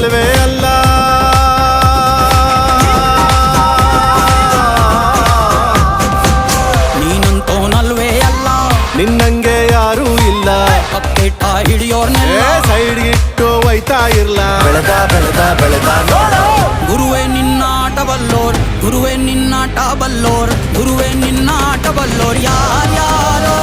ನೀನಂತೋನಲ್ವೇ ಅಲ್ಲ. ನೀನಂತೋನಲ್ವೇ ಅಲ್ಲ, ನಿನ್ನಂಗೆ ಯಾರೂ ಇಲ್ಲ. ಪಕ್ಕೇಟ ಹಿಡಿಯೋರ್ನೆಲ್ಲ ಸೈಡ್ಗಿಟ್ಟು ಒಯ್ತಾ ಇರ್ಲ. ಬೆಳೆದ ಬೆಳೆದ ಬೆಳೆದ ನೋಡು. ಗುರುವೇ ನಿನ್ನಾಟ ಬಲ್ಲೋರ್, ಗುರುವೇ ನಿನ್ನಾಟ ಬಲ್ಲೋರ್, ಗುರುವೇ ನಿನ್ನಾಟ ಬಲ್ಲೋರ್ ಯಾರ್ಯಾರೋ.